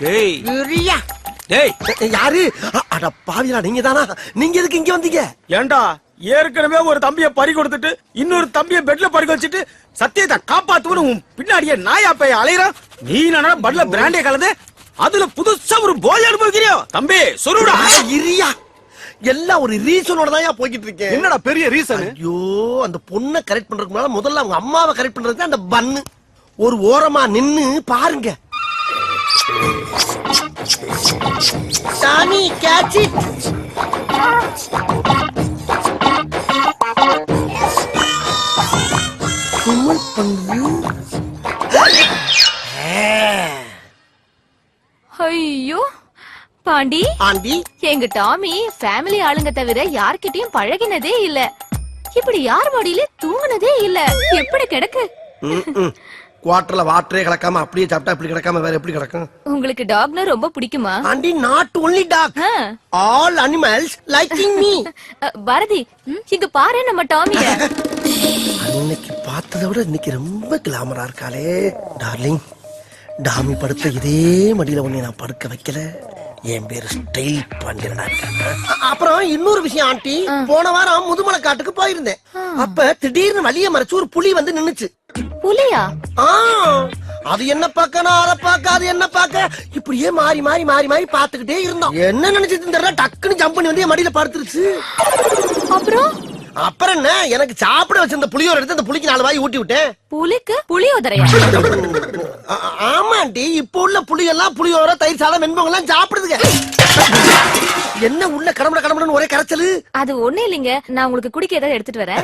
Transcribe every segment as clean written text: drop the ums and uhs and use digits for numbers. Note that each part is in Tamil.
டேய் யூரியா டேய் யாரு? அட பாவியா, நீங்க தானா? நீங்க எதுக்கு இங்க வந்தீங்க? ஏண்டா ஏற்கனவே ஒரு தம்பிய பறி கொடுத்துட்டு இன்னொரு தம்பிய பெட்ல பறி வச்சுட்டு சத்தியத்தை காப்பாத்துவனு உன் பின்னாடியே நாயா பைய அலையறான். நீ நானா பட்ல பிராண்டே கலந்து அதுல புதுசா ஒரு போய் அனுபவிக்கிறியோ? தம்பி சொல்லுடா. இரியா, எல்லாம் ஒரு ரீசனோட தான் போய்கிட்டு இருக்கேன். என்னடா பெரிய ரீசன்? ஐயோ, அந்த பொண்ணை கரெக்ட் பண்றதுக்கு முன்னால முதல்ல அவங்க அம்மாவை கரெக்ட் பண்றதுக்கு அந்த பன்னு ஒரு ஓரமா நின்னு பாருங்க. சாமி கேட்ச் இட். குமல் பண்ணு. ஐயோ பாண்டி, ஆண்டி, எங்க டாமி ஃபேமிலி ஆளுங்க தவிர யார்கிட்டயும் பழகினதே இல்ல. இப்படி யார் மடியில தூங்குனதே இல்ல. எப்படி கிடக்கு? குவார்டர்ல வாட்டரே கலக்காம அப்படியே சாப்பிட்டா இப்படி கிடக்காம வேற எப்படி கிடக்கும்? உங்களுக்கு டாக்னா ரொம்ப பிடிக்குமா? Aunty, not only dog, all animals liking me. Bharathi, இங்க பாரு நம்ம டாமிய. அன்னைக்கு பார்த்ததை விட இன்னைக்கு ரொம்ப கிளாமரா இருக்காளே. டார்லிங், டாமி படுத்த இதே மடியில உன்னை நான் படுக்க வைக்கல. என் பேரு ஸ்டைல் பாண்டியனா. அப்புறம் இன்னொரு விஷயம் ஆண்டி, போன வாரம் முதுமலை காட்டுக்கு போயிருந்தேன். அப்ப திடீர்னு வழிய மறைச்சு ஒரு புலி வந்து நின்னுச்சு. புலியா? அது என்ன பாக்க, நான் அதை பாக்க, அது என்ன பாக்க, இப்படியே மாறி மாறி மாறி மாறி பாத்துக்கிட்டே இருந்தோம். என்ன நினைச்சிட்டு தெரியல, டக்குன்னு ஜம்ப் பண்ணி வந்து என் மடியில படுத்துருச்சு. அப்புறம் என்ன, எனக்கு சாப்பிட வச்சிருந்த புளியோர எடுத்து அந்த புளிக்கு 4 வாய் ஊட்டி விட்டேன். புலிக்கு புளியோதரையா? ஆமாண்டி, இப்ப உள்ள புளியெல்லாம் புளியோர, தயிர் சாதம், வெண்பொங்கல் எல்லாம் சாப்பிடுதுங்க. என்ன உள்ள கடமட கடமடன்னு ஒரே கரைச்சலு? அது ஒண்ணு இல்லைங்க, நான் உங்களுக்கு குடிக்க ஏதாவது எடுத்துட்டு வரேன்.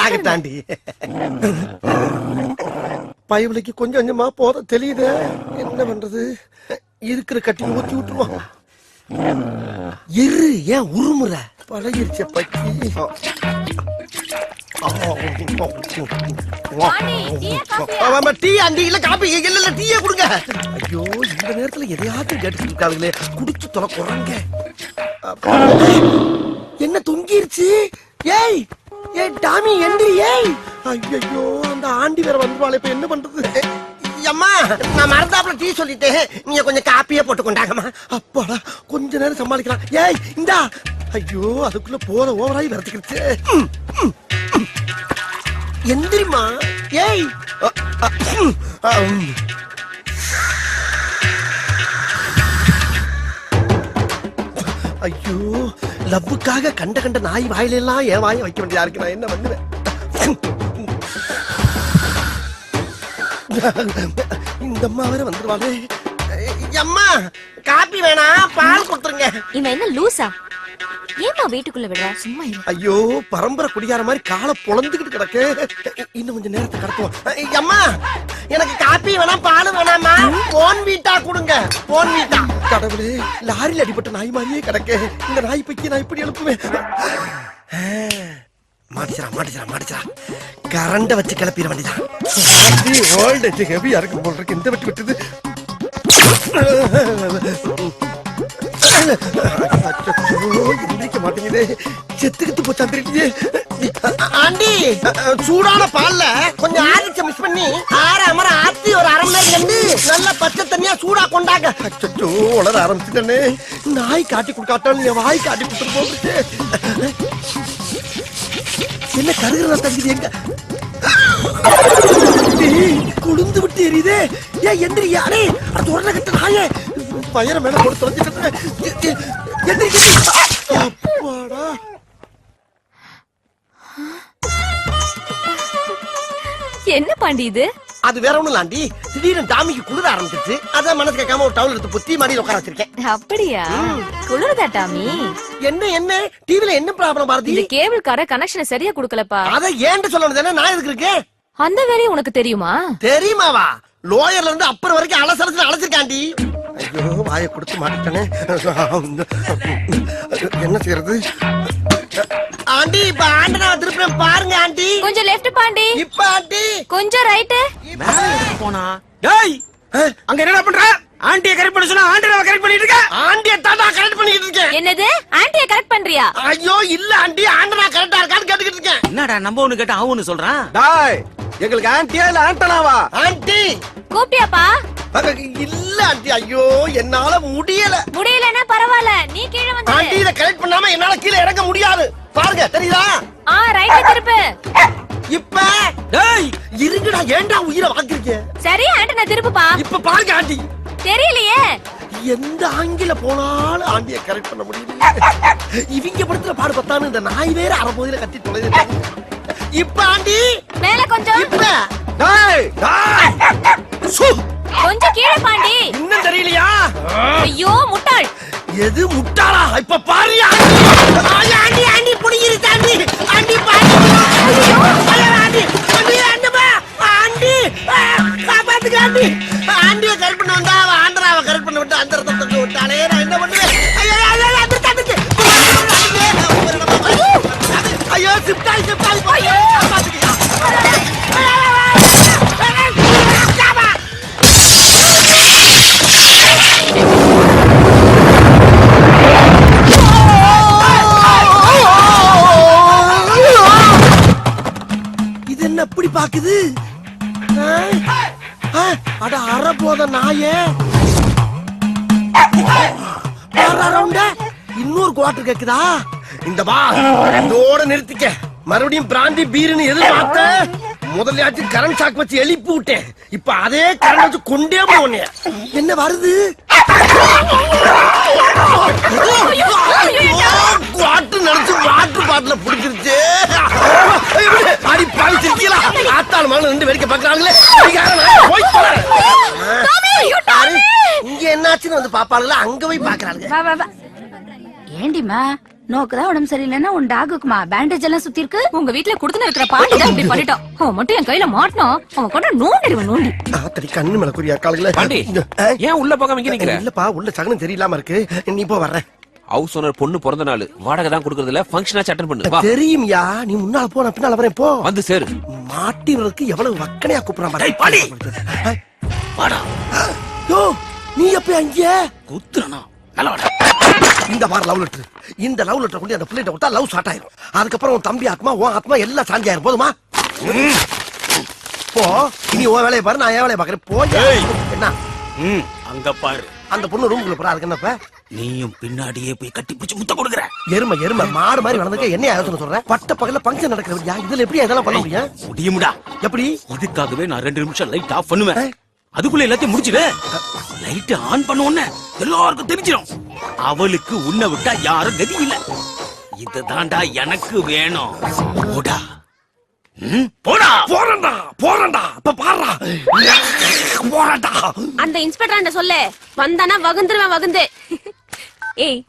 ஆகட்டாண்டி. பயவுலைக்கு கொஞ்சம் கொஞ்சமா போத தெரியுது. என்ன பண்றது, இருக்கிற கட்டி ஊத்தி விட்டுருவான். இரு, ஏன் உருமுற? பழகிருச்ச பக்கி. டீ ஆண்டி, இல்ல காபி, இல்ல டீயே கொடுங்க. ஐயோ, இந்த நேரத்துல எதையாச்சும் கேட்டுட்டு இருக்காளுங்களே, குடிச்சு தொலை குறங்க. என்ன தொங்கிருச்சு? ஏய் ஏய் டாமி, எந்திரி. ஏய், ஐயோ, அந்த ஆண்டி வேற வந்துருவாளே, இப்ப என்ன பண்றது? அம்மா, நான் மறந்தாப்புல டீ சொல்லிட்டேன், நீங்க கொஞ்சம் காப்பியே போட்டு கொண்டாங்கம்மா. அப்பாடா, கொஞ்ச நேரம் சமாளிக்கலாம். ஏய் இந்தா. ஐயோ, அதுக்குள்ள போத ஓவராய் வரத்துக்கிடுச்சு. எந்திரிமா. ஏய், ஐயோ, லவ்வுக்காக கண்ட கண்ட நாய் வாயில எல்லாம் என் வாயை வைக்க வேண்டியதா இருக்கு. நான் என்ன பண்ணுவேன்? இந்த அம்மா வேற வந்துருவாளே. அம்மா, காப்பி வேணாம், பால் கொடுத்துருங்க. இவன் என்ன லூசா? ஏமா வீட்டுக்குள்ள விடுற? சும்மா இரு. ஐயோ, பரம்பரை குடிகார மாதிரி காலை பொளந்துகிட்டு கிடக்கு. இன்னும் கொஞ்சம் நேரத்தை கடத்துவோம். அம்மா, எனக்கு காப்பி வேணாம், பால் வேணாமா, போன் வீட்டா கொடுங்க. போன் வீட்டா. கடவுளே, லாரியில் அடிபட்ட நாய் மாதிரியே கிடக்கு. இந்த நாய் பைக்கி நான் இப்படி எழுப்புவேன். மாட்டிச்சா கரண்ட வச்சு கிளப்பிட வேண்டியதான். ஓல்டேஜ் ஹெவியா இருக்கு போல் இருக்கு. இந்த வெட்டு விட்டுது. எந்திரிக்க மாட்டேங்குது. செத்துக்கிட்டு போச்சாந்திரிட்டியே. ஆண்டி, சூடான பால்ல கொஞ்சம் ஆரிச்ச மிஸ் பண்ணி அமர ஆத்தி ஒரு 1/2 மணி நேரம் கண்டு நல்ல பச்சை தண்ணியா சூடா கொண்டாங்க. அச்சோ, உளர ஆரம்பிச்சுட்டே. நாய் காட்டி கொடுக்காட்டாலும் என் வாய் காட்டி கொடுத்துட்டு போகுது. என்ன கருகிறதா தங்குது? எங்க குளிந்து விட்டு எரியுதே. ஏன் எந்திரி. யாரே அது உடனே கட்ட நாயே பயிர மேல போட்டு தொலைஞ்சிட்டு. என்ன பாண்டி இது? அது வேற ஒண்ணும் இல்லாண்டி, திடீர்னு டாமிக்கு குளிர ஆரம்பிச்சிருச்சு. அதான் மனசு கேட்காம ஒரு டவுல் எடுத்து புத்தி மாடி உட்கார வச்சிருக்கேன். அப்படியா? குளிருதா டாமி? என்ன டிவில என்ன ப்ராப்ளம் பாரதி? இந்த கேபிள் கார கனெக்ஷனை சரியா குடுக்கலப்பா. அத ஏன்ட்டு சொல்லணும் தானே, நான் எதுக்கு இருக்கேன்? அந்த வேலையை உனக்கு தெரியுமா? தெரியுமாவா? லோயர்ல இருந்து அப்பர் வரைக்கும் அலசலத்துல அழைச்சிருக்காண்டி. ஐயோ, வாயை கொடுத்து மாட்டிட்டனே. என்ன செய்யறது? ஆண்டி, இப்ப ஆண்டனா திருப்பி பாருங்க ஆண்டி. கொஞ்சம் லெஃப்ட் பாண்டி. இப்ப ஆண்டி கொஞ்சம் ரைட். போனா. டேய், அங்க என்ன பண்ற? ஆண்டியை கரெக்ட் பண்ண சொன்னா ஆண்டியை கரெக்ட் பண்ணிட்டு இருக்க. ஆண்டியை தான் கரெக்ட் பண்ணிட்டு இருக்கேன். என்னது? ஆண்டியை கரெக்ட் பண்றியா? ஐயோ இல்ல ஆண்டி, ஆண்டனா கரெக்டா இருக்கான்னு கேட்டுக்கிட்டு இருக்கேன். என்னடா நம்ம ஒண்ணு கேட்டா அவனு சொல்றான். டேய், எங்களுக்கு ஆண்டியா இல்ல ஆண்டனாவா? ஆண்டி கூப்பிட்டியாப்பா? இல்ல ஆண்டி, ஐயோ என்னால முடியல. முடியலன்னா பரவாயில்ல, நீ கீழே வந்து ஆண்டி இத கரெக்ட் பண்ணாம என்னால கீழே இறங்க முடியாது. பாருங்க தெரியுதா? ரைட்ல திருப்பு. இப்ப டேய் இருங்கடா, ஏன்டா உயிரை வாங்குறீங்க? சரி ஆண்டி, நான் திருப்புப்பா. இப்ப பாருங்க ஆண்டி, தெரியலையே. எந்த ஆங்கில போனாலும் ஆண்டிய கரெக்ட் பண்ண முடியல. இவங்க படுத்துற பாடு பத்தானு இந்த நாய் வேற அரைபோதில கத்தி தொலைது. இப்ப ஆண்டி மேல கொஞ்சம். இப்ப டேய் டேய் சு கொஞ்சம் கீழே பாண்டி. இன்னும் தெரியலையா? ஐயோ முட்டாள். எது முட்டாளா? இப்ப பாரு ஆண்டி. ஆண்டி ஆண்டி புடிங்கிரு தாண்டி. ஆண்டி பாரு. ஐயோ ஆண்டி ஆண்டி ஆண்டமா ஆண்டி காப்பாத்துங்க ஆண்டி. ஆண்டிய கரெக்ட் பண்ண வந்தா அவ ஆண்டராவ கரெக்ட் பண்ண விட்டு அந்த ரத்தத்தை விட்டாலே நான் என்ன பண்ணுவேன்? ஐயோ ஐயோ அந்த தடுத்து. ஐயோ சிப்டாய் சிப்டாய் ஐயோ காப்பாத்துங்க. இது என்ன எப்படி பாக்குது? அட அற போத நாயே. இன்னொரு குவார்டர் கேக்குதா? இந்த பா இதோட நிறுத்திக்க. மறுபடியும் பிராந்தி பீருன்னு எதிர்பார்த்த முதல்ல கரண்ட் ஷாக் வச்சு எழுப்பி விட்டேன். இப்ப அதே கரண்ட் வச்சு கொண்டே போனே. என்ன வருது? குவார்டர் நினைச்சு வாட்டர் பாட்டில புடிச்சிருச்சு. அடி பாவி சிரிக்கலா. ஆத்தாள் மகன் ரெண்டு வேடிக்கை பாக்குறாங்களே. இங்க என்னாச்சுன்னு வந்து பாப்பாங்களா, அங்க போய் பாக்குறாங்க. ஏண்டிமா நோக்குதான் உடம்பு சரியில்லைன்னா உன் டாகுக்குமா பேண்டேஜ் எல்லாம் சுத்தி இருக்கு. உங்க வீட்ல குடுத்துன இருக்கிற பாண்டி தான் இப்படி பண்ணிட்டான். அவன் மட்டும் என் கையில மாட்டணும். அவன் கொண்டு நோண்டிடுவன் நோண்டி. ஆத்தடி கண்ணு மேல குறியா காலங்கள. பாண்டி ஏன் உள்ள போகாம இங்க நிக்கிற? இல்லப்பா உள்ள சகனம் தெரியலாம இருக்கு. நீ போ வர்றேன். ஹவுஸ் ஓனர் பொண்ணு பிறந்த நாள் வாடகை தான் கொடுக்கறது இல்ல, ஃபங்க்ஷனா அட்டெண்ட் பண்ணு. வா தெரியும்யா, நீ முன்னால போ, நான் பின்னால வரேன். போ வந்து சேரு. மாட்டிவருக்கு எவ்வளவு வக்கனையா கூப்பிடுறான் பாரு. டேய் பாண்டி வாடா. யோ நீ எப்ப அங்க குத்துறனா? நல்லா வாடா. இந்த பார் லவ் லெட்டர். இந்த லவ் லெட்டர் கொண்டு அந்த பிள்ளைகிட்ட கொடுத்தா லவ் ஸ்டார்ட் ஆயிரும். அதுக்கப்புறம் உன் தம்பி ஆத்மா உன் ஆத்மா எல்லாம் சாந்தி ஆயிரும். போதுமா? போ, இனி உன் வேலையை பாரு, நான் என் வேலையை பாக்குறேன். போய் என்ன அங்க பாரு. அந்த பொண்ணு ரூமுக்குள்ள போறா. அதுக்கு என்னப்ப நீயும் பின்னாடியே போய் கட்டி பிடிச்சு முத்த கொடுக்குற. எருமை எருமை மாடு மாதிரி வளர்ந்துக்க என்ன யோசனை சொல்ற? பட்ட பகல பங்கன் நடக்கிறவரியா, இதுல எப்படி இதெல்லாம் பண்ண முடியும்? முடியுமுடா. எப்படி? இதுக்காகவே நான் 2 நிமிஷம் லைட் ஆஃப் பண்ணுவேன். அதுக்குள்ள எல்லாத்தையும் முடிச்சிடு. லைட் ஆன் பண்ண உடனே எல்லாருக்கும் தெரிஞ்சிடும். அவளுக்கு உன்னை விட்டா யாரும் கதி இல்ல. இதுதான்டா எனக்கு வேணும். போடா. போடா. போறண்டா போறண்டா. இப்ப பாறா போறண்டா. அந்த இன்ஸ்பெக்டர் சொல்லு, வந்தானா வகுந்துருவேன் வகுந்து. ஏய்,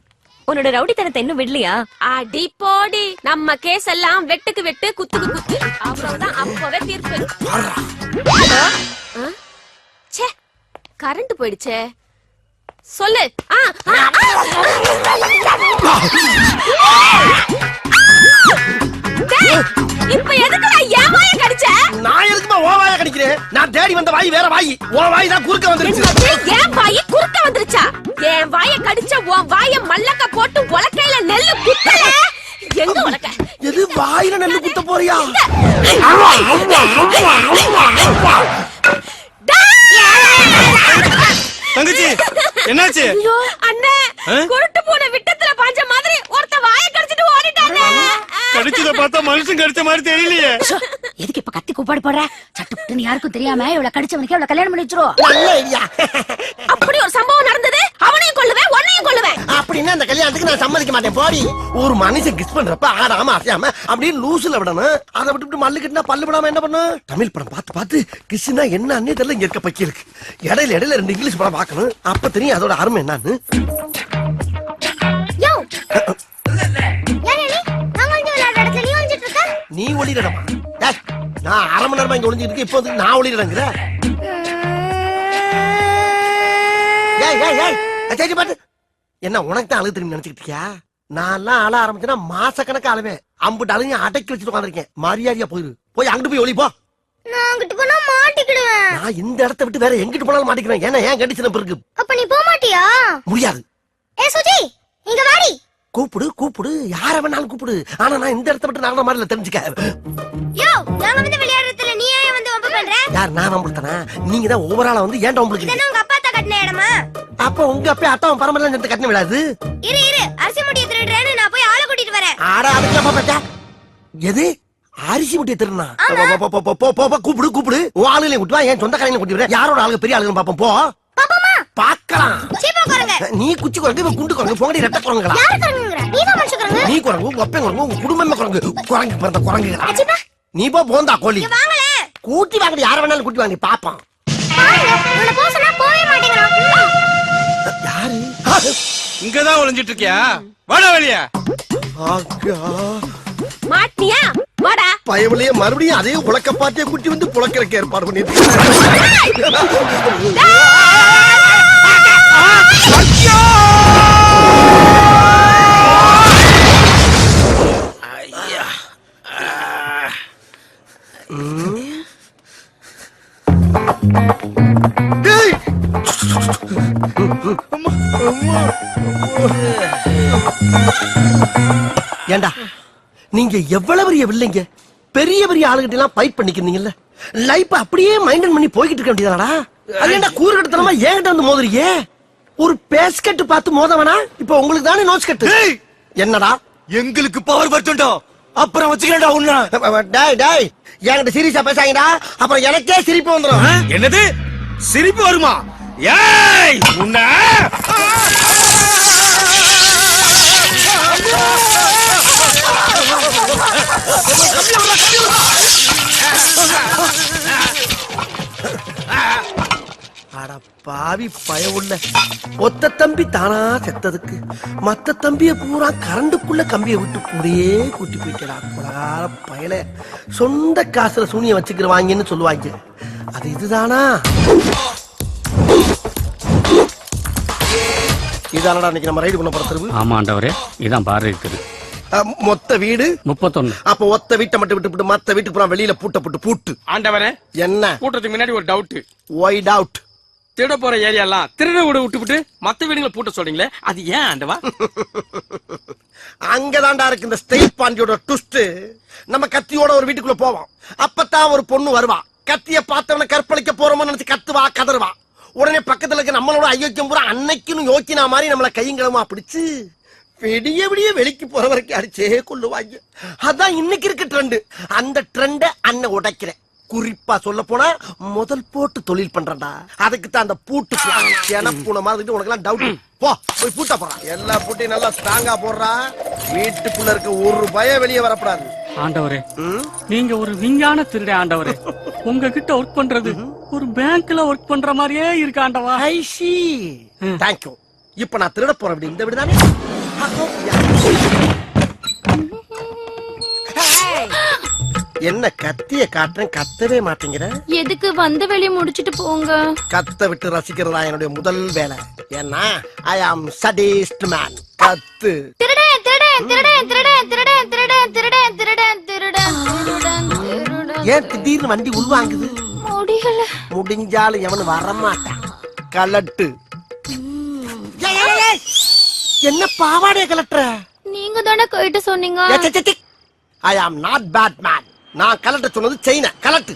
உன்னோட ரவுடித்தனத்தை இன்னும் விடலையா? அடி போடி, நம்ம கேஸ் எல்லாம் வெட்டுக்கு வெட்டு குத்துக்கு குத்து. அவ்வளவுதான், அப்பவே தீர்ப்பு. ச்சே, கரண்ட் போயிடுச்சே. சொல்லு. இப்ப எதுக்குடா என் வாயை கடிச்ச? நான் எதுக்குமா உன் வாயை கடிக்கிறேன்? நான் தேடி வந்த வாய் வேற வாய். உன் வாய் தான் குறுக்க வந்துருச்சு. என் வாயை குறுக்க வந்துருச்சா? என் வாயை கடிச்ச உன் வாயை மல்லக்க போட்டு உலக்கையில நெல்லு குத்தல. எங்க உலக்க? எது வாயில நெல்லு குத்த போறியா? தங்கச்சி என்னாச்சு? அண்ணே, குருட்டு போன விட்டத்துல பாஞ்ச மாதிரி ஒருத்த வாயை கடிச்சிட்டு ஓடிட்டானே. கடிச்சத பார்த்தா மனுஷன் கடிச்ச மாதிரி தெரியலையே. எதுக்கு இப்ப கத்தி கூப்பாடு போடுற? சட்டுப்புட்டுன்னு யாருக்கும் தெரியாம இவ்வளவு கடிச்சவனுக்கு இவ்வளவு கல்யாணம் பண்ணி வச்சிருவோம். அப்படி ஒரு சம்பவம் நடந்தது. அவனையும் கொல்லுவேன், உன்னையும் கொல்லுவேன். அப்படின்னா அந்த கல்யாணத்துக்கு நான் சம்மதிக்க மாட்டேன். போடி. ஒரு மனுஷன் கிஸ் பண்றப்ப ஆடாம அசையாம அப்படியே லூசுல விடணும். அதை விட்டு மல்லு கட்டினா பல்லு விடாம என்ன பண்ணும்? தமிழ் படம் பார்த்து பார்த்து கிஸ்னா என்னன்னே தெரியல. இங்க இருக்க பக்கி இருக்கு. இடையில இடையில 2 இங்கிலீஷ் படம் பார்க்கணும். அப்ப தெரியும் அதோட அருமை என்னன்னு. நீ ஒளிரடமா? நான் அரை மணி நேரமா இங்க ஒளிஞ்சிட்டு இருக்கேன். இப்போ வந்து நான் ஒளிரடங்கிற. என்ன உனக்கு தான் அழுகு திரும்பி நினைச்சுக்கிட்டு இருக்கியா? நான் அழ ஆரம்பிச்சேன்னா மாசக்கணக்கா அழுவேன். அம்புட்டு அழுங்க அடக்கி வச்சுட்டு உட்காந்துருக்கேன். மரியாதையா போயிரு. போய் அங்கிட்டு போய் ஒளி போ. நான் அங்கிட்டு போனா மாட்டிக்கிடுவேன். நான் இந்த இடத்தை விட்டு வேற எங்கிட்டு போனாலும் மாட்டிக்கிறேன். ஏன்னா ஏன் கண்டிஷன் இருக்கு. அப்ப நீ போக மாட்டியா? முடியாது. ஏ சுஜி, இங்க வாடி. கூப்பிடு கூப்பிடு, யார வேணாலும் கூப்பிடு. ஆனா நான் இந்த இடத்தை விட்டு நடந்த மாதிரி தெரிஞ்சுக்க. யோ, நாங்க வந்து விளையாடுறதுல நீ ஏன் வந்து வம்பு பண்ற? யாரு? யார் நான் வம்புத்தானா? நீங்க தான் ஓவராலா வந்து ஏன்டா உங்களுக்கு? இதென்ன உங்க அப்பா தான் கட்டின இடமா? அப்ப உங்க அப்பா அத்தான் பரம்பரை சேர்ந்து கட்டின விடாது. இரு அரிசி முட்டியை திருடுறேன்னு நான் போய் ஆளை கூட்டிட்டு வரேன். ஆட அதுக்கு பாத்தா எது அரிசி முட்டியை திருடுனா? கூப்பிடு உன் ஆளுங்களையும் கூட்டு வா, என் சொந்த கடையில கூட்டி வர. யாரோட ஆளுங்க பெரிய ஆளுங்க பாப்போம் போ. பாக்கலாம். சீப்பா குரங்க. நீ குச்சி குரங்கு, இவன் குண்டு குரங்கு, போங்கடி ரெட்ட குரங்குகளா? யார் குரங்குங்கற? நீ தான் மனுஷ குரங்கு. நீ குரங்கு, உங்க அப்பன் குரங்கு, உங்க குடும்பமே குரங்கு. குரங்கு பிறந்த குரங்குகளா? அச்சிப்பா. நீ போ போந்தா கோழி. இங்க வாங்களே. கூட்டி வாங்கடி, யார வேணாலும் கூட்டி வாங்கடி பாப்போம். பாருங்க, உன்னை போக சொன்னா போவே மாட்டேங்கறான். யாரு? இங்கதான் ஒளிஞ்சிட்டு இருக்கியா? வாடா வெளிய. ஆகா. மாட்டியா வாடா. பயவலையே மறுபடியும் அதே உலக்க பாட்டியை கூட்டி வந்து புலக்கறக்கு ஏற்பாடு பண்ணிட்டு. ஏண்டா நீங்க எவ்வளவு பெரிய வில்லைங்க, பெரிய பெரிய ஆளுகிட்ட எல்லாம் ஃபைட் பண்ணிக்கிறீங்கல்ல, லைஃப் அப்படியே மைண்டன் பண்ணி போய்கிட்டு இருக்க வேண்டியதானடா? அது ஏண்டா கூறுகட்டத்தனமா ஏன்கிட்ட வந்து மோதுறியே? ஒரு பேஸ்கட் பார்த்து மோதவனா? இப்ப உங்களுக்கு தானே நோஸ் கட்டு. என்னடா எங்களுக்கு பவர் வரட்டும்டா, அப்புறம் வச்சுக்கிறேன்டா உன்ன. டேய் டேய் என்கிட்ட சீரியஸா பேசாங்கடா, அப்புறம் எனக்கே சிரிப்பு வந்துடும். என்னது சிரிப்பு வருமா? ஏய் உன்ன அட பாவி பயவுள்ள ஒத்த தம்பி தானா செத்ததுக்கு மத்த தம்பிய பூரா கரண்டுக்குள்ள கம்பிய விட்டு கூடயே கூட்டி போயிட்டா கொலகார பயல. சொந்த காசுல சூனிய வச்சுக்கிறவாங்கன்னு சொல்லுவாங்க, அது இதுதானா? இதானடா இன்னைக்கு நம்ம ரைடு பண்ண போற தெருவு? ஆமா ஆண்டவரே, இதான் பாரு இருக்குது. மொத்த வீடு 31. அப்ப ஒத்த வீட்டை மட்டும் விட்டு மத்த வீட்டுக்கு பூரா வெளியில பூட்டு. ஆண்டவரே, என்ன கூட்டத்துக்கு முன்னாடி ஒரு டவுட். White out. திருட போற ஏரியா எல்லாம் திருட விட்டு மத்த வீடுகளை பூட்ட சொல்றீங்களே, அது ஏன் ஆண்டவா? அங்கதான்டா இருக்கு இந்த ஸ்டேட் பாண்டியோட ட்விஸ்ட். நம்ம கத்தியோட ஒரு வீட்டுக்குள்ள போவோம், அப்பதான் ஒரு பொண்ணு வருவா. கத்திய பார்த்தவன கற்பழிக்க போறோம்னு நினைச்சு கத்துவா, கதறுவா. உடனே பக்கத்துல இருக்க நம்மளோட ஐயோக்கியம் பூரா அன்னைக்குன்னு யோக்கினா மாதிரி நம்மள கையங்களமா பிடிச்சு விடிய விடிய வெளிக்கு போற வரைக்கும் அடிச்சே கொள்ளுவாங்க. அதான் இன்னைக்கு இருக்க ட்ரெண்ட். அந்த ட்ரெண்ட அண்ணன் உடைக்கிறேன். குறிப்பா சொல்ல போனா முதல் போட்டு தொழில் பண்றா. அதுக்கு தான் அந்த பூட்டு பூனை மாதிரி உனக்கு எல்லாம் டவுட். போ போய் பூட்டா போறான். எல்லா பூட்டையும் நல்லா ஸ்ட்ராங்கா போடுறா. வீட்டுக்குள்ள இருக்க ஒரு பயம் வெளியே வரப்படாது. ஆண்டவரே, நீங்க ஒரு விஞ்ஞான திருட ஆண்டவரே. உங்ககிட்ட ஒர்க் பண்றது ஒரு பேங்க்ல ஒர்க் பண்ற மாதிரியே இருக்கு ஆண்டவா. ஐ சி. தேங்க்யூ. இப்ப நான் திருட போறேன். இந்த வீடு தானே? என்ன கத்திய காட்டுறேன், கத்தவே மாட்டேங்கிற? எதுக்கு வந்த வேலையை முடிச்சிட்டு போங்க. கத்த விட்டு ரசிக்கிறதா என்னுடைய முதல் வேலை. ஏன்னா ஐ ஆம் சடிஸ்ட் மேன். கத்து. திருடன் திருடன் திருடன் திருடன் திருடன் திருடன் திருடன் திருடன் திருடன் திருடன் திருடன். ஏன் திடீர்னு வண்டி உள்வாங்குது? முடியல. முடிஞ்சாலும் எவனு வரமாட்டான். கலட்டு. என்ன பாவாடைய கலட்டுற? நீங்க தானே கைட்டு சொன்னீங்க. ஐ ஆம் நாட் பேட் மேன். நான் கலட்ட சொன்னது செயின கலட்டு.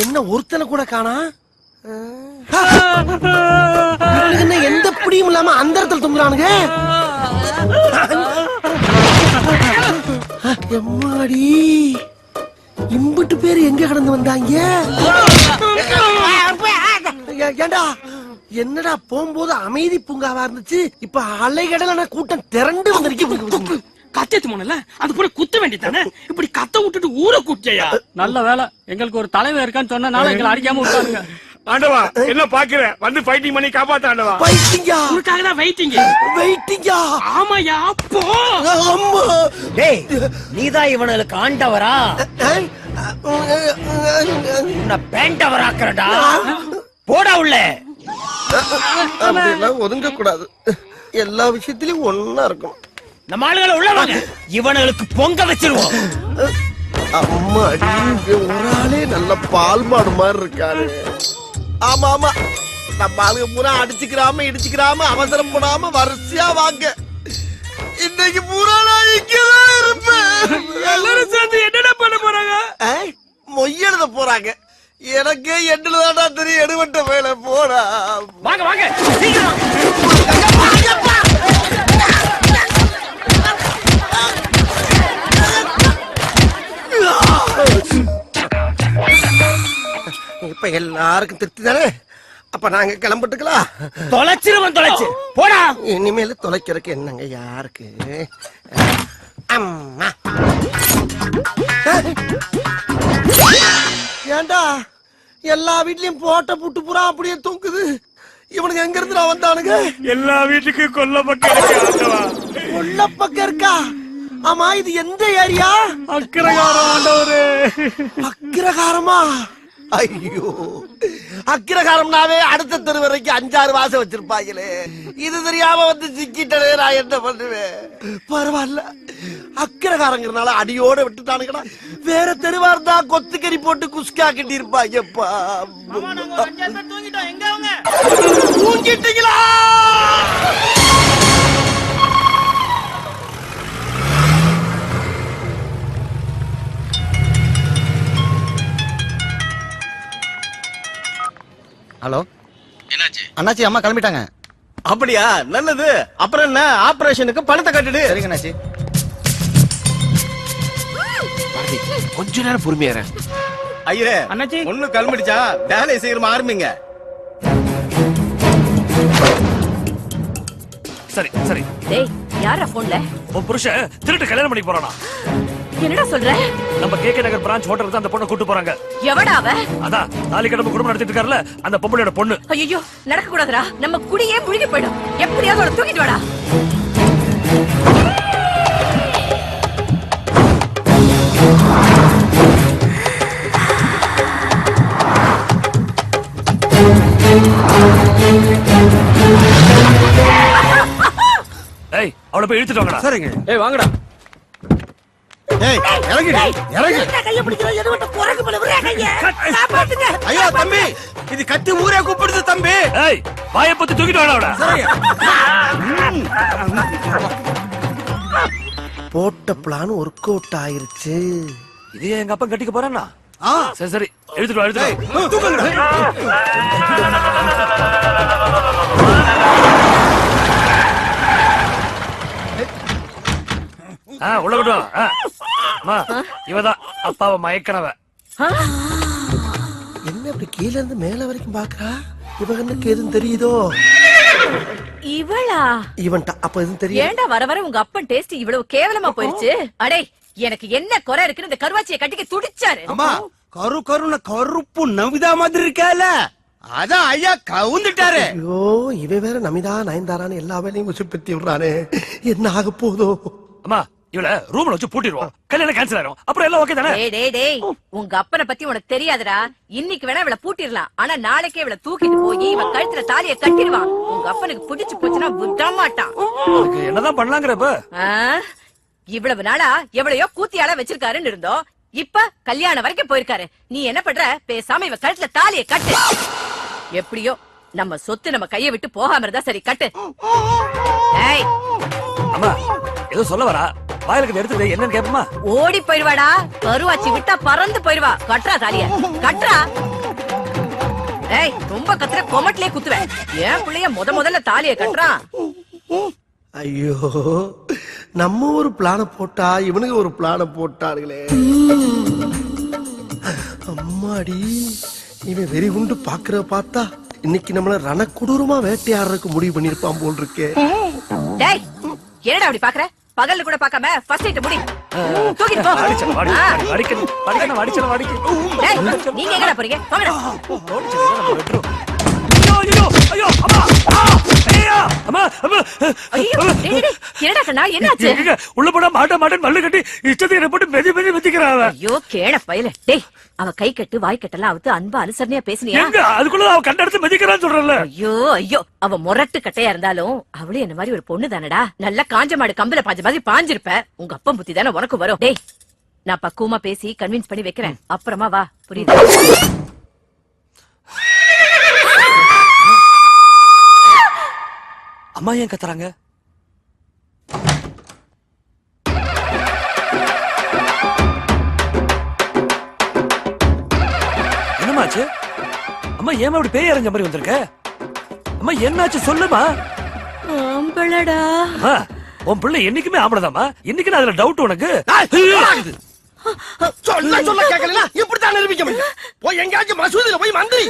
என்ன ஒருத்தனை கூட காணா? என்ன எந்த புடியும் இல்லாம அந்த இடத்துல தொங்குறானுங்க. எம்மாடி, இம்புட்டு பேரு எங்க கடந்து வந்தாங்க? ஏண்டா என்னடா போகும்போது அமைதி பூங்காவா இருந்துச்சு, இப்ப அலைகடலான கூட்டம் திரண்டு வந்திருக்கு. கத்தத்து போனல அது போல குத்த வேண்டியதானே? இப்படி கத்த விட்டுட்டு ஊரை கூட்டியா? நல்ல வேலை எங்களுக்கு ஒரு தலைவர் இருக்கான்னு சொன்னனால எங்களை அடிக்காம விட்டாருங்க. ஆண்டவா என்ன பாக்குற, வந்து ஃபைட்டிங் பண்ணி காப்பாத்த ஆண்டவா. வெயிட்டிங்கா? உனக்காக தான் வெயிட்டிங். வெயிட்டிங்கா? ஆமாயா. போ. அம்மா. டேய், நீதான் இவனுக்கு ஆண்டவரா? உன்னை பேண்டவராக்குறடா. போடா உள்ள. அப்படியெல்லாம் ஒதுங்க கூடாது. எல்லா விஷயத்திலயும் ஒன்னா இருக்கும். நம்ம ஆளுகளை உள்ள வாங்க, இவனுக்கு பொங்க வச்சிருவோம். அம்மா ஒரு ஆளே நல்ல பால் மாடு மாதிரி இருக்காரு. ஆமா ஆமா, நம்ம ஆளுங்க பூரா அடிச்சுக்கிறாம இடிச்சுக்கிறாம அவசரம் போடாம வரிசையா வாங்க. இன்னைக்கு பூரா நான் இங்கதான் இருப்பேன். எல்லாரும் சேர்ந்து என்னடா பண்ண போறாங்க? மொய் எழுத போறாங்க. எனக்கே எண்ணுலதான்டா தெரியும். எடுவட்ட வேலை போடா. வாங்க வாங்க சீக்கிரம். இப்ப எல்லாருக்கும் திருப்தி தானே? அப்ப நாங்க கிளம்பிட்டுக்கலாம். தொலைச்சிருவன் தொலைச்சு போடா. இனிமேல தொலைக்கிறதுக்கு என்னங்க யாருக்கு? அம்மா ஏண்டா எல்லா வீட்லயும் போட்ட புட்டு புறா அப்படியே தூக்குது. இவனுக்கு எங்க இருந்து வந்தானுங்க? எல்லா வீட்டுக்கும் கொல்லப்பட்ட பக்கம் இருக்கா? ஆமா, இது எந்த ஏரியா? அக்கிரகாரம் ஆண்டவரே. அக்கிரகாரமா? ஐயோ, அக்கிரகாரம்னாவே அடுத்த தெரு வரைக்கும் 5-6 வாசம் வச்சிருப்பாங்களே. இது தெரியாம வந்து சிக்கிட்டே நான் என்ன பண்ணுவேன்? பரவாயில்ல, அக்கிரகாரங்கிறனால அடியோட விட்டுட்டானுங்கடா. வேற தெருவா இருந்தா கொத்துக்கறி போட்டு குஸ்கா கட்டி இருப்பாங்கப்பா. தூங்கிட்டீங்களா? ஹலோ, அண்ணாச்சி அம்மா கிளம்பிட்டாங்க. அப்படியா? நல்லது. அப்புறம் என்ன, ஆபரேஷனுக்கு பணத்தை கட்டுடு. சரிங்க அண்ணாச்சி. கொஞ்ச நேரம் பொறுமையா இரு. ஐயரே, அண்ணாச்சி. ஒண்ணு கிளம்பிடுச்சா? வேலையை சீக்கிரமா ஆரம்பிங்க. சரி சரி. டேய், யாரா போன்ல? உன் புருஷன் திருட்டு கல்யாணம் பண்ணி போறானா? என்னடா சொல்ற? நம்ம கேகே நகர் பிரான்ச் ஹோட்டலுக்கு அந்த பொண்ணை கூட்டு போறாங்க. எவடா அவ? அதான் நாளை கடமை குடும்பம் நடத்திட்டு இருக்காருல அந்த பொம்பளையோட பொண்ணு. ஐயோ, நடக்க கூடாதுடா. நம்ம குடியே முழுகி போயிடும். எப்படியாவது அவளை தூக்கிட்டு வாடா. ஏய், அவளை போய் இழுத்துட்டு வாங்கடா. சரிங்க. ஏய் வாங்கடா. ஏய், இறங்குடி, இறங்கு. கைய பிடிக்கிற எடுவட்ட குரங்கு போல விரே கைய. காப்பாத்துங்க. ஐயோ தம்பி, இது கத்தி ஊரே கூப்பிடுது தம்பி. ஏய், வாயை பத்தி தூக்கிட்டு வாடா அவளை. போட்ட பிளான் ஒர்க் அவுட் ஆயிருச்சு. இது எங்க அப்பா கட்டிக்க போறானா? சரி சரி, எடுத்துட்டு வா, எடுத்துட்டு வா. தூக்குங்கடா. உள்ள கொண்டு வா. அம்மா, இவதான் அப்பாவை மயக்கனவ. என்ன இப்படி கீழ இருந்து மேல வரைக்கும் பாக்குறா? இவனுக்கு எதுவும் தெரியுதோ? இவளா? இவன்ட்ட அப்ப எதுவும் தெரியும்? ஏன்டா வர வர உங்க அப்பன் டேஸ்ட் இவ்வளவு கேவலமா போயிருச்சு? அடே, எனக்கு என்ன குறை இருக்குன்னு இந்த கருவாச்சியை கட்டிக்க துடிச்சாரு. அம்மா, கருன கருப்பு நவிதா மாதிரி இருக்கால, அதான் ஐயா கவுந்துட்டாரு. ஐயோ, இவன் வேற நமிதா நயன்தாரான்னு எல்லா வேலையும் உசுப்பத்தி விடுறானே. என்ன ஆக போதோ? அம்மா, இவள ரூம்ல வச்சு பூட்டிடுவோம். கல்யாணம் கேன்சல் ஆயிரும். அப்புறம் எல்லாம் ஓகே தானே? டேய், உங்க அப்பனை பத்தி உனக்கு தெரியாதுடா. இன்னைக்கு வேணா இவளை பூட்டிடலாம். ஆனா நாளைக்கே இவளை தூக்கிட்டு போய் இவ கழுத்துல தாலியை கட்டிடுவான். உங்க அப்பனுக்கு பிடிச்சு போச்சுன்னா விட மாட்டான். அதுக்கு என்னதான் பண்ணலாங்கிறப்ப? இவ்வளவு நாளா எவ்வளையோ கூத்தியால வச்சிருக்காருன்னு இருந்தோம். இப்ப கல்யாணம் வரைக்கும் போயிருக்காரு. நீ என்ன பண்ற? பேசாம இவ கழுத்துல தாலியை கட்டு. எப்படியோ நம்ம சொத்து நம்ம கையை விட்டு போகாம இருந்தா சரி, கட்டு. ஏய், அம்மா, ஏதோ சொல்ல வரா. வாயிலுக்கு எடுத்து என்னன்னு கேப்பமா? ஓடி போயிருவாடா. கருவாச்சி விட்டா பறந்து போயிருவா. கட்டுறா தாலிய, கட்டுறா. ஏய், ரொம்ப கத்துற கொமட்டிலே குத்துவேன். ஏன் புள்ளைய முதல்ல தாலிய கட்டுறான். ஐயோ, நம்ம ஒரு பிளான போட்டா இவனுக்கு ஒரு பிளான போட்டார்களே. அம்மாடி, இவன் வெறி குண்டு பாக்குற பார்த்தா இன்னைக்கு நம்மள ரணக்குடூரமா வேட்டையாடுறதுக்கு முடிவு பண்ணிருப்பான் போல் இருக்கே. டேய், என்னடா அப்படி பாக்குற? பகல்ல கூட பார்க்காம ஃபர்ஸ்ட் நைட் முடி. தூக்கிட்டு போ. டேய், நீங்க எங்கடா போறீங்க? போங்கடா. என்னடா கண்ணா, என்னாச்சு? உள்ள போனா மாட்டேன் மல்லு கட்டி இஷ்டத்தை என்ன போட்டு மெதி மெதி மெதிக்கிறான். ஐயோ, கேட பயல. டேய், அவ கை கட்டு வாய் கட்டெல்லாம் அவுத்து அன்பா அனுசரணையா பேசுனியா? அதுக்குள்ள அவ கண்ட இடத்துல மெதிக்கிறான்னு சொல்றல. ஐயோ, அவ முரட்டு கட்டையா இருந்தாலும் அவளும் என்ன மாதிரி ஒரு பொண்ணு தானடா. நல்லா காஞ்ச மாடு கம்பல பாஞ்ச மாதிரி பாஞ்சிருப்ப. உங்க அப்பா புத்தி தானே உனக்கு வரும். டேய், நான் பக்குவமா பேசி கன்வின்ஸ் பண்ணி வைக்கிறேன். அப்புறமா வா, புரியுது? அம்மா ஏன் கத்துறாங்க? ஆச்சு அம்மா ஏமா இப்படி பேய் அரைஞ்ச மாதிரி வந்திருக்க அம்மா என்னாச்சு சொல்லுமா ஆம்பளடா அம்மா உன் பிள்ளை என்னைக்குமே ஆம்பளதாம்மா இன்னைக்கு அதுல டவுட் உனக்கு சொல்ல கேட்கல இப்படித்தான் நிரூபிக்க முடியும் போய் எங்கேயாச்சும் மசூதியில போய் மந்திரி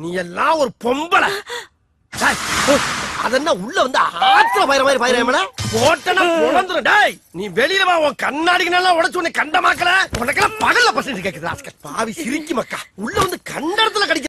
நீ எல்லாம் ஒரு பொம்பளை அதென்ன உள்ள வந்து ஆத்திர பயிர மாதிரி பயிரமல போட்டனா பொழந்துரும் டேய் நீ வெளியில வா உன் கண்ணாடிக்கு நல்லா உடைச்சு உன்னை கண்டமாக்கல உனக்கெல்லாம் பகல்ல பசங்க கேக்குது பாவி சிரிக்கி மக்கா உள்ள வந்து கண்ட இடத்துல கடிக்க